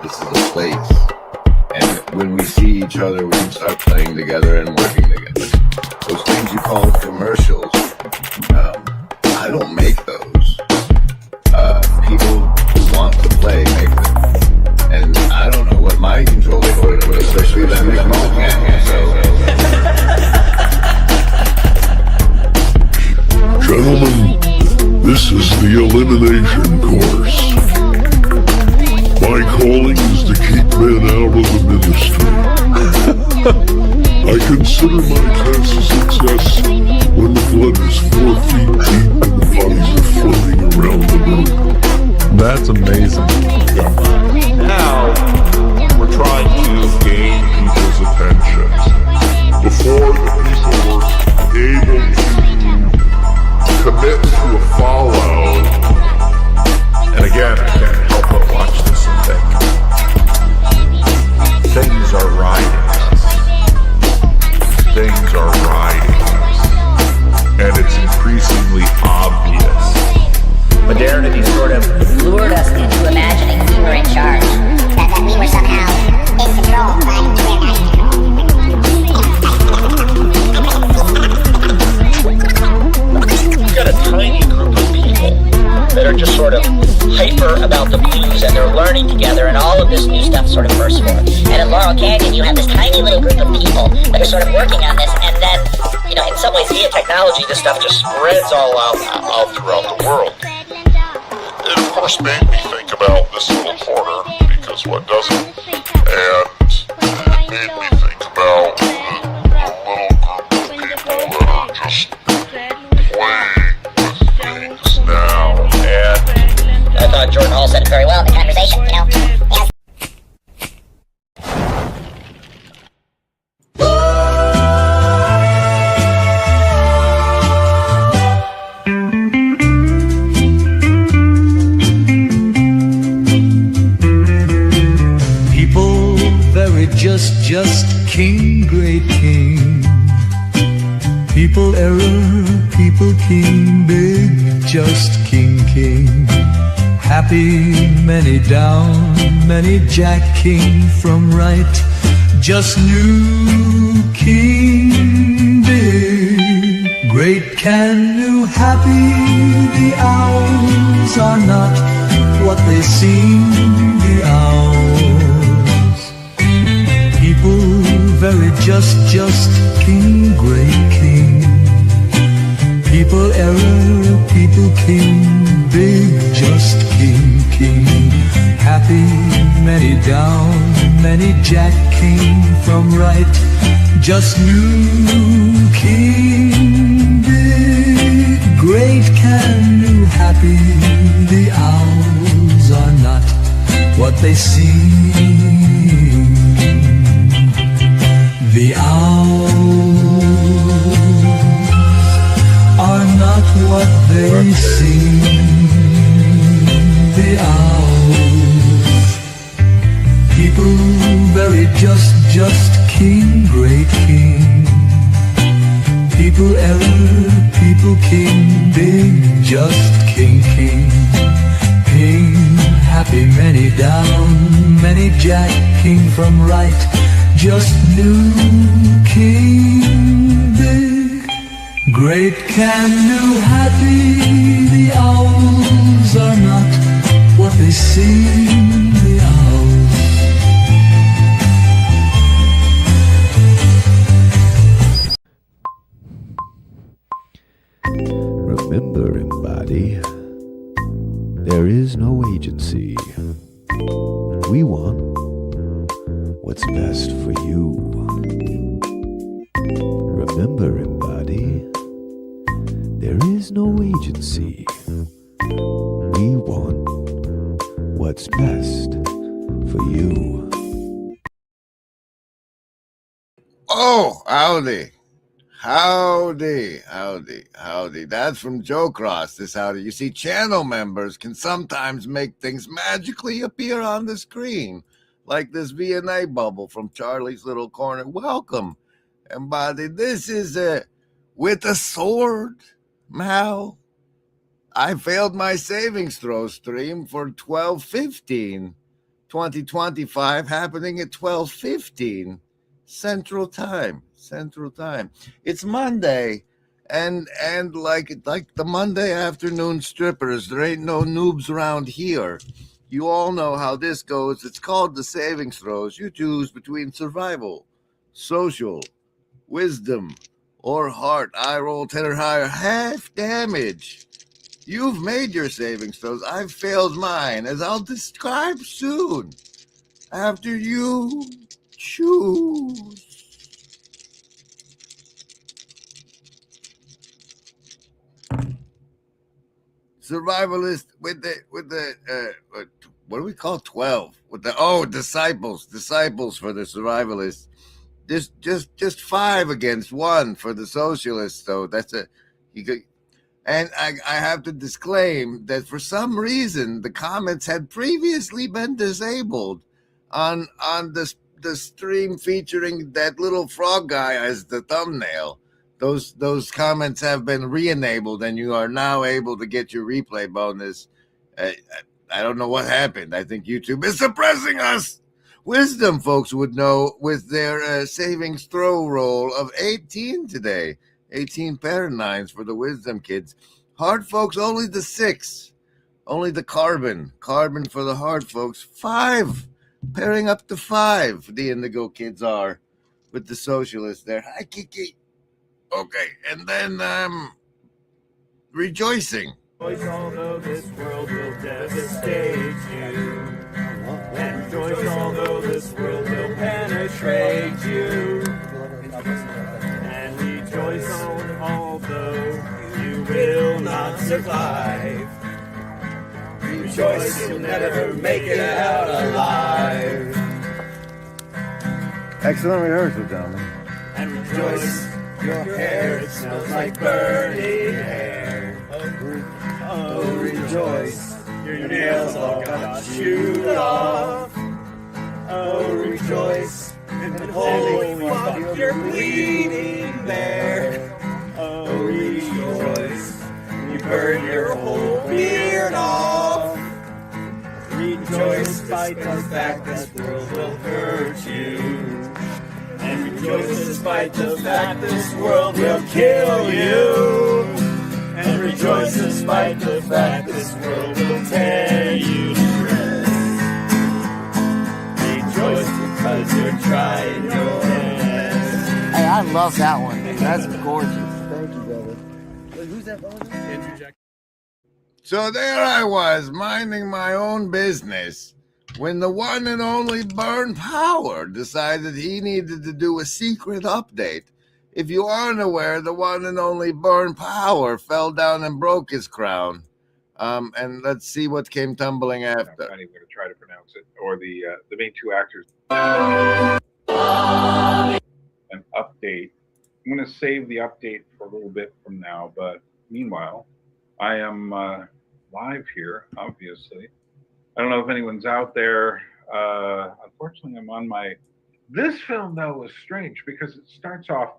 This is a place. And when we see each other, we can start playing together and working together. Those things you call commercials, I don't make those. People who want to play make them. And I don't know what my control over it was, especially that big moment. Gentlemen, this is the elimination course. My calling is to keep men out of the ministry. I consider my test a success when the blood is 4 feet deep and the bodies are floating around the room. That's amazing. Now, we're trying to gain people's attention. Before the people were able to commit to a follow, and again, I can't help but watch this and think, things are riding us. Things are riding us. And it's increasingly obvious. Modernity sort of lured us into imagining we were in charge. That we were somehow in control, but we're not in control. You've got a tiny group of people that are just sort of hyper about the blues, and they're learning together, and all of this new stuff sort of bursts forth. And in Laurel Canyon, you have this tiny little group of people that are sort of working on this, and then, you know, in some ways, via technology, this stuff just spreads all out throughout the world. It of course made me think about this little corner, because what doesn't? And it made me think about the little group of people that are just playing with things now. And I thought Jordan Hall said it very well in the conversation, you know? Yes. Just king, great king. People error, people king, big, just king, king. Happy, many down, many jack king from right. Just new king, big, great can new, happy. The owls are not what they seem, the owls. People very just king, great king. People error, people king, big, just king, king. Happy, many down, many jack king from right. Just new king, big, great can new, happy. The owls are not what they seem. The owls are not what they seem. The owls, people very just king, great king. People error, people king, big, just king, king. King, happy, many down, many jack king from right. Just new king, big, great can new, happy. The owls are not what they seem, the owls. Remember, embody, there is no agency. We want what's best for you. Remember, embody, there is no agency. We want what's best for you. Oh, howdy. Howdy. That's from Joe Cross, this howdy. You see, channel members can sometimes make things magically appear on the screen, like this V&A bubble from Charlie's Little Corner. Welcome, embody. This is with a sword, Mal. I failed my savings throw stream for 12:15. 2025, happening at 12:15 Central Time. It's Monday, and like the Monday afternoon strippers, there ain't no noobs around here. You all know how this goes. It's called the savings throws. You choose between survival, social, wisdom, or heart. I roll 10 or higher, half damage. You've made your savings throws. I've failed mine, as I'll describe soon. After you choose. Survivalist with the what do we call 12? With the disciples for the survivalists. Just 5 against 1 for the socialists. So that's you could. And I have to disclaim that for some reason the comments had previously been disabled on the stream featuring that little frog guy as the thumbnail. Those comments have been re-enabled, and you are now able to get your replay bonus. I don't know what happened. I think YouTube is suppressing us. Wisdom folks would know with their savings throw roll of 18 today. 18 pair of 9s for the wisdom kids. Hard folks, only the 6. Only the carbon. Carbon for the hard folks. 5. Pairing up to 5. The indigo kids are with the socialists there. Hi, Kiki. Okay, and then rejoicing. Rejoice, although this world will devastate you. And rejoice, although this world will penetrate you. And rejoice, although you will not survive. Rejoice, you'll never make it out alive. Excellent rehearsal, gentlemen. And rejoice, your hair, it smells like burning hair. Oh, rejoice, your nails all got chewed off. Oh, rejoice, and holy fuck, you're bleeding there. Oh, rejoice, you burned your whole beard off. Rejoice despite the fact this world will hurt you. And rejoice despite the fact this world will kill you. And rejoice despite the fact this world will tear you to shreds. Rejoice because you're trying your best. Hey, I love that one. That's gorgeous. Thank you, brother. Wait, who's that brother? Andrew Jack. So there I was, minding my own business, when the one and only Burn Power decided he needed to do a secret update. If you aren't aware, the one and only Burn Power fell down and broke his crown. And let's see what came tumbling after. I'm not even going to try to pronounce it, or the main 2 actors. An update. I'm going to save the update for a little bit from now, but meanwhile, I am live here, obviously. I don't know if anyone's out there. Unfortunately, I'm on my... This film, though, was strange because it starts off,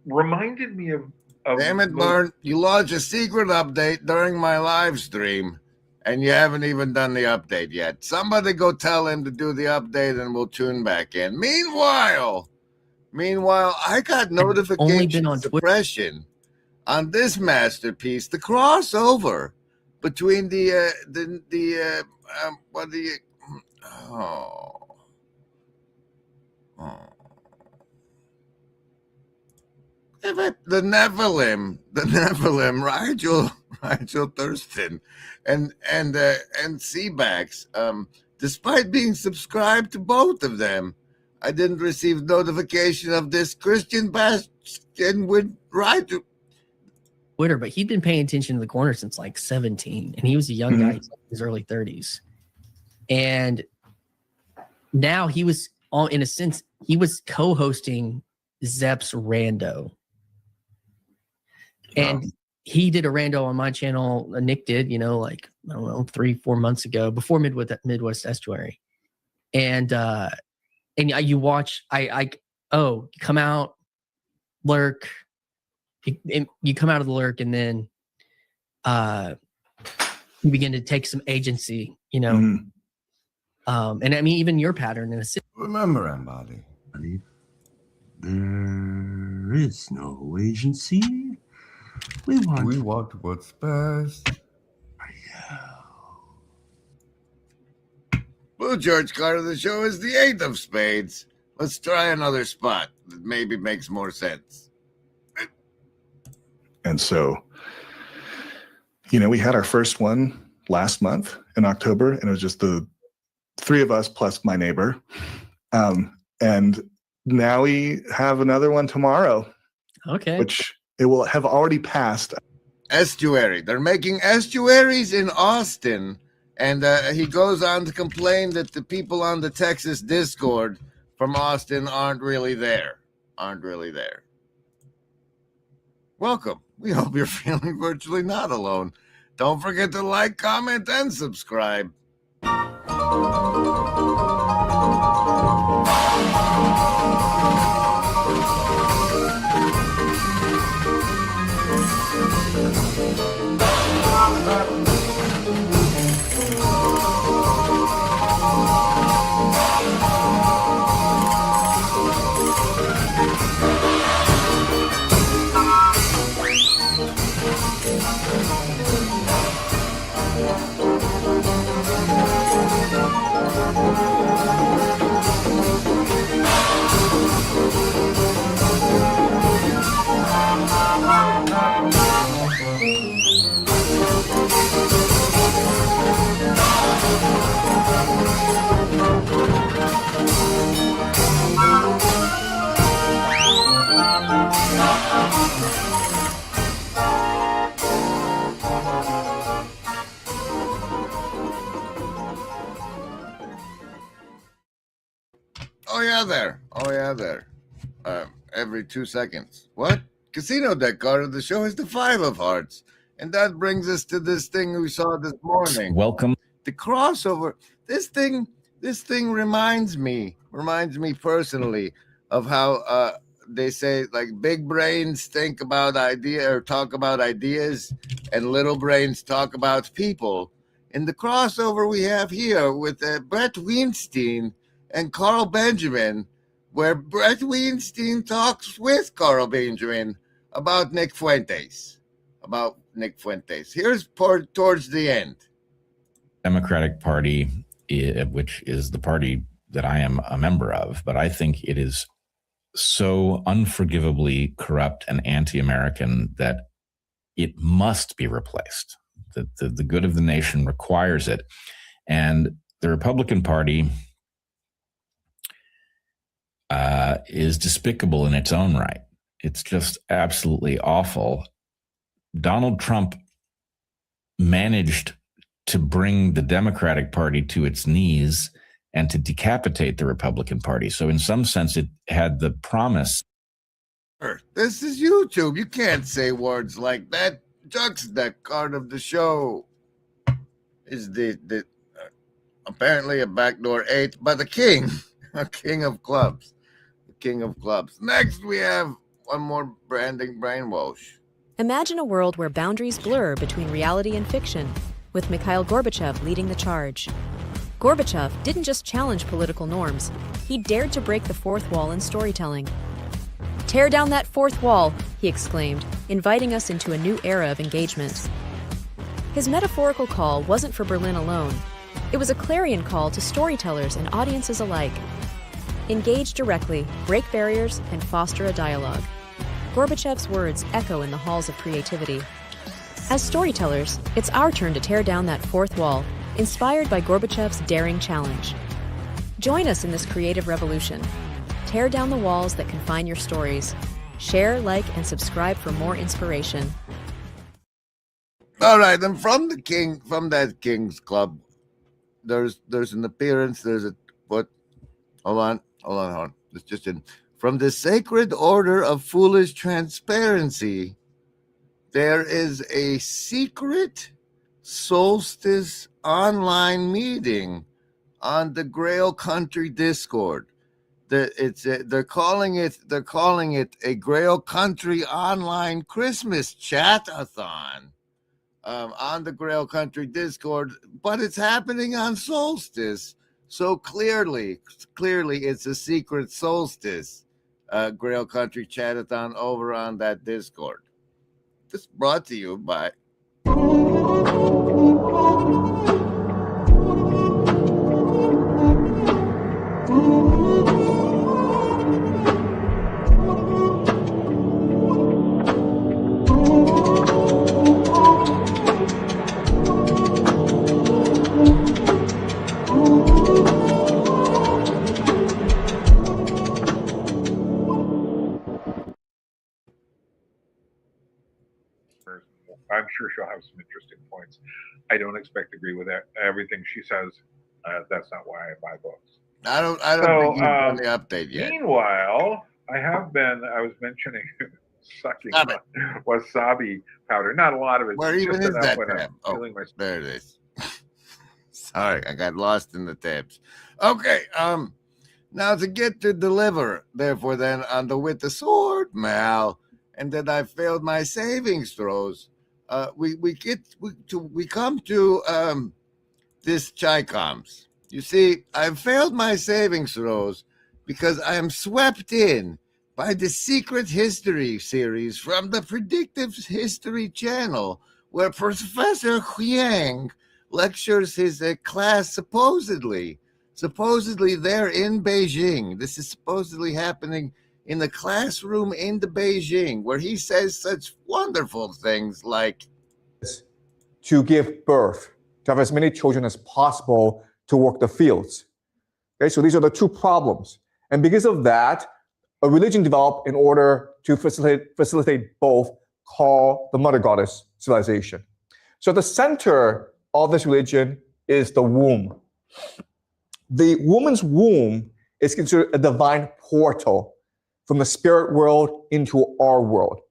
reminded me of Damn it, Burn. You launched a secret update during my live stream, and you haven't even done the update yet. Somebody go tell him to do the update, and we'll tune back in. Meanwhile, I got notification suppression on this masterpiece, the crossover between the Nephilim, Rigel Thurston, and Seabax. Despite being subscribed to both of them, I didn't receive notification of this Christian bastion with Rigel. Twitter, but he'd been paying attention to the corner since like 17, and he was a young guy, in his early 30s. And now he was, in a sense, he was co-hosting Zepp's Rando. And he did a rando on my channel. Nick did, like, I don't know, 3-4 months ago, before Midwest Estuary. And you watch, you come out, lurk, you come out of the lurk, and then you begin to take some agency, And I mean, even your pattern in a city. Remember, Embody, there is no agency. We want what's best. Blue George card of the show is the 8 of spades. Let's try another spot that maybe makes more sense. And so, we had our first one last month in October, and it was just the 3 of us plus my neighbor. And now we have another one tomorrow. Okay. Which it will have already passed. Estuary. They're making estuaries in Austin. And he goes on to complain that the people on the Texas Discord from Austin aren't really there. Welcome. We hope you're feeling virtually not alone. Don't forget to like, comment, and subscribe. Oh yeah, there. Every 2 seconds. What? Casino deck card of the show is the 5 of hearts. And that brings us to this thing we saw this morning. Welcome. The crossover. This thing reminds me personally of how they say like big brains think about talk about ideas and little brains talk about people. In the crossover we have here with Brett Weinstein and Carl Benjamin, where Brett Weinstein talks with Carl Benjamin about Nick Fuentes. Here's towards the end. Democratic Party, which is the party that I am a member of, but I think it is so unforgivably corrupt and anti-American that it must be replaced. The good of the nation requires it. And the Republican Party is despicable in its own right. It's just absolutely awful. Donald Trump managed to bring the Democratic Party to its knees and to decapitate the Republican Party. So in some sense, it had the promise. This is YouTube. You can't say words like that. Jux's deck card of the show is the apparently a backdoor 8, but a king, a king of clubs. King of clubs. Next, we have one more branding brainwash. Imagine a world where boundaries blur between reality and fiction, with Mikhail Gorbachev leading the charge. Gorbachev didn't just challenge political norms, he dared to break the fourth wall in storytelling. "Tear down that fourth wall," he exclaimed, inviting us into a new era of engagement. His metaphorical call wasn't for Berlin alone. It was a clarion call to storytellers and audiences alike. Engage directly, break barriers, and foster a dialogue. Gorbachev's words echo in the halls of creativity. As storytellers, it's our turn to tear down that fourth wall, inspired by Gorbachev's daring challenge. Join us in this creative revolution. Tear down the walls that confine your stories. Share, like, and subscribe for more inspiration. All right, and from that King's Club, there's an appearance. There's a what? Hold on. It's just in from the Sacred Order of Foolish Transparency. There is a secret solstice online meeting on the Grail Country Discord. They're calling it a Grail Country online Christmas chat-a-thon on the Grail Country Discord, but it's happening on solstice. So clearly it's a secret solstice. Grail Country Chatathon over on that Discord. This brought to you by I'm sure she'll have some interesting points. I don't expect to agree with everything she says. That's not why I buy books. I don't think you've done the update yet. Meanwhile, I was mentioning sucking wasabi powder. Not a lot of it. Where even just is that when tab? I'm feeling myself. There it is. Sorry, I got lost in the tabs. Okay, now to get to deliver, therefore then on the with the sword, Mal, and that I failed my savings throws. We come to this Chi-Coms. You see, I've failed my savings throws because I am swept in by the Secret History series from the Predictive History channel, where Professor Huang lectures his class supposedly there in Beijing. This is supposedly happening in the classroom in the Beijing, where he says such wonderful things like to give birth, to have as many children as possible to work the fields. Okay, so these are the two problems. And because of that, a religion developed in order to facilitate both, called the Mother Goddess civilization. So at the center of this religion is the womb. The woman's womb is considered a divine portal from the spirit world into our world.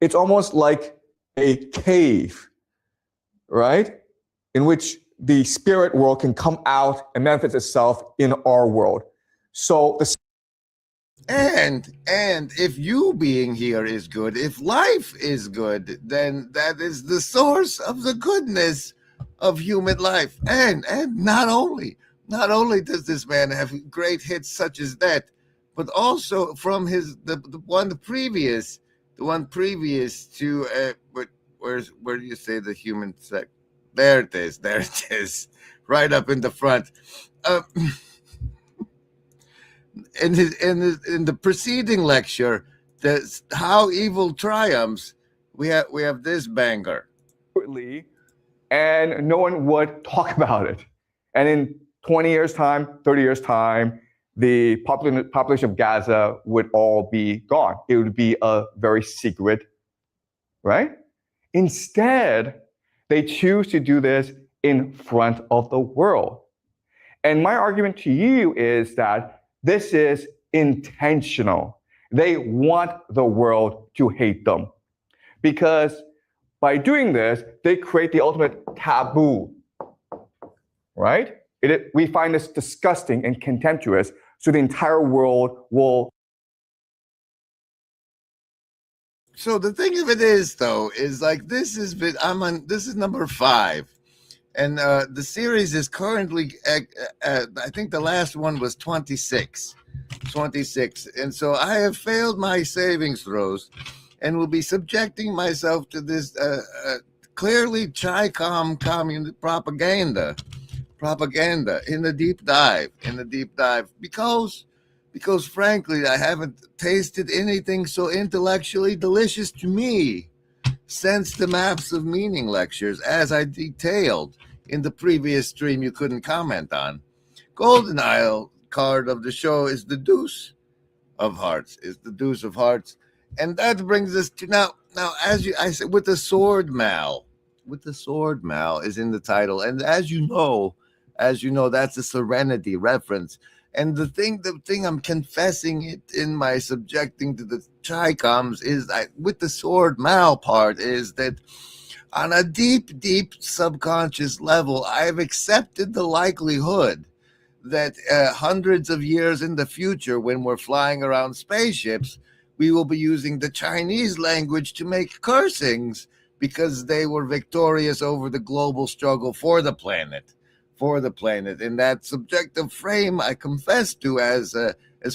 It's almost like a cave, right? In which the spirit world can come out and manifest itself in our world. So the and if you being here is good, if life is good, then that is the source of the goodness of human life. And not only does this man have great hits such as that, but also from the one previous to where do you say the human sex? There it is, right up in the front. In the preceding lecture, how evil triumphs, we have this banger. And no one would talk about it. And in 20 years' time, 30 years' time, the population of Gaza would all be gone. It would be a very secret, right? Instead, they choose to do this in front of the world. And my argument to you is that this is intentional. They want the world to hate them because by doing this, they create the ultimate taboo, right? We find this disgusting and contemptuous, so the entire world will. So the thing of it is, though, is like this is number 5, and the series is currently I think the last one was 26, and so I have failed my savings throws, and will be subjecting myself to this clearly Chi-Com communist propaganda in the deep dive because frankly I haven't tasted anything so intellectually delicious to me since the Maps of Meaning lectures, as I detailed in the previous stream you couldn't comment on. Golden Isle card of the show is the Deuce of Hearts, and that brings us to now as I said, with the sword Mal is in the title, and as you know, that's a Serenity reference. And the thing I'm confessing it in my subjecting to the Chi-Coms is with the sword Mal part is that on a deep subconscious level, I've accepted the likelihood that hundreds of years in the future, when we're flying around spaceships, we will be using the Chinese language to make cursings because they were victorious over the global struggle for the planet, for the planet. In that subjective frame, I confess to as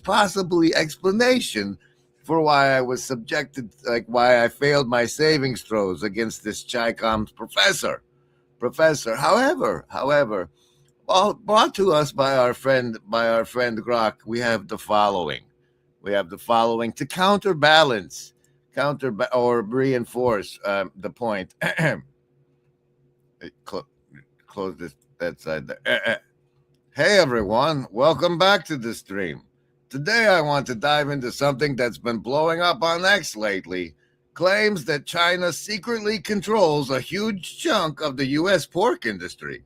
possibly explanation for why I was subjected, like why I failed my savings throws against this Chi-Com's professor. However, all brought to us by our friend Grok, we have the following. To counterbalance, or reinforce the point. Close this that side there. Hey everyone, welcome back to the stream. Today I want to dive into something that's been blowing up on X lately. Claims that China secretly controls a huge chunk of the US pork industry.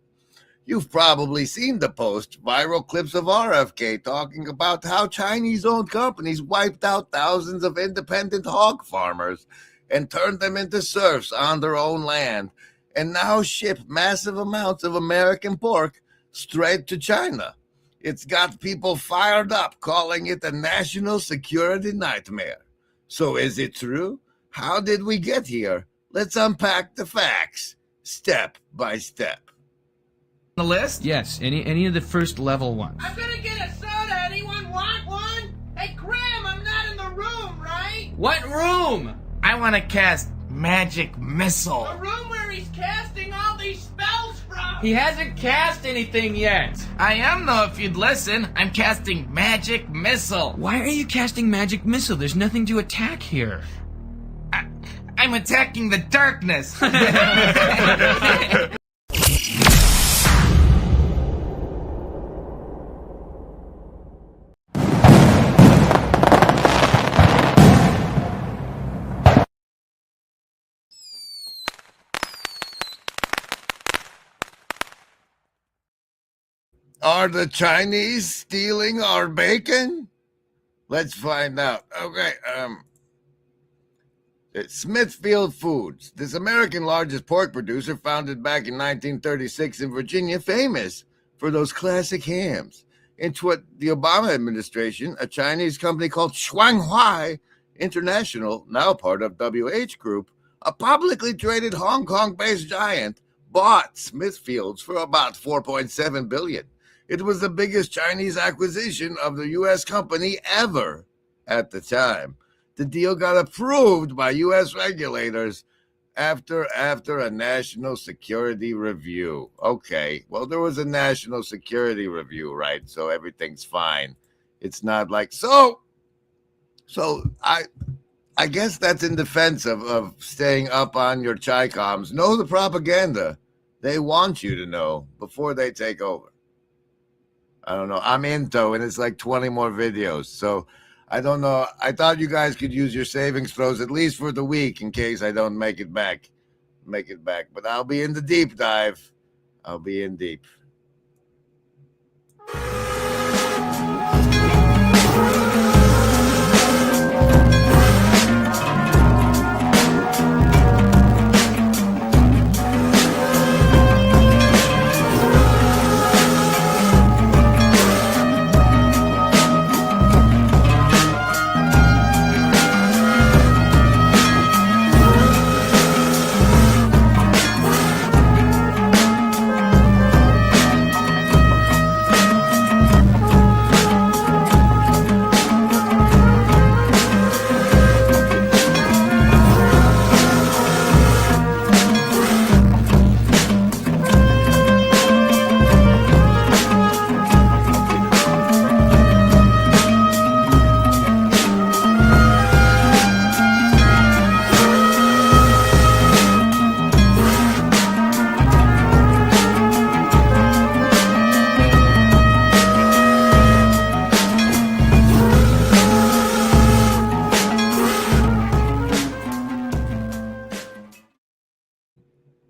You've probably seen the post, viral clips of RFK talking about how Chinese-owned companies wiped out thousands of independent hog farmers and turned them into serfs on their own land, and now ship massive amounts of American pork straight to China. It's got people fired up, calling it a national security nightmare. So is it true? How did we get here? Let's unpack the facts, step by step. The list? Yes, any of the first level ones. I'm gonna get a soda. Anyone want one? Hey, Graham, I'm not in the room, right? What room? I want to cast Magic Missile. The room where he's casting all these spells from. He hasn't cast anything yet. I am, though, if you'd listen. I'm casting Magic Missile. Why are you casting Magic Missile? There's nothing to attack here. I'm attacking the darkness. Are the Chinese stealing our bacon? Let's find out. Okay, Smithfield Foods, this American largest pork producer, founded back in 1936 in Virginia, famous for those classic hams. Into the Obama administration, a Chinese company called Shuanghuai International, now part of WH Group, a publicly traded Hong Kong-based giant, bought Smithfields for about $4.7 billion. It was the biggest Chinese acquisition of the U.S. company ever at the time. The deal got approved by U.S. regulators after a national security review. Okay, well, there was a national security review, right? So everything's fine. It's not like so I guess that's in defense of staying up on your Chi-Coms. Know the propaganda they want you to know before they take over. I don't know. I'm into, and it's like 20 more videos. So I don't know. I thought you guys could use your savings throws at least for the week in case I don't make it back. But I'll be in the deep dive. I'll be in deep.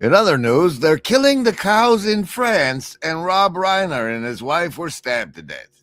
In other news, they're killing the cows in France, and Rob Reiner and his wife were stabbed to death.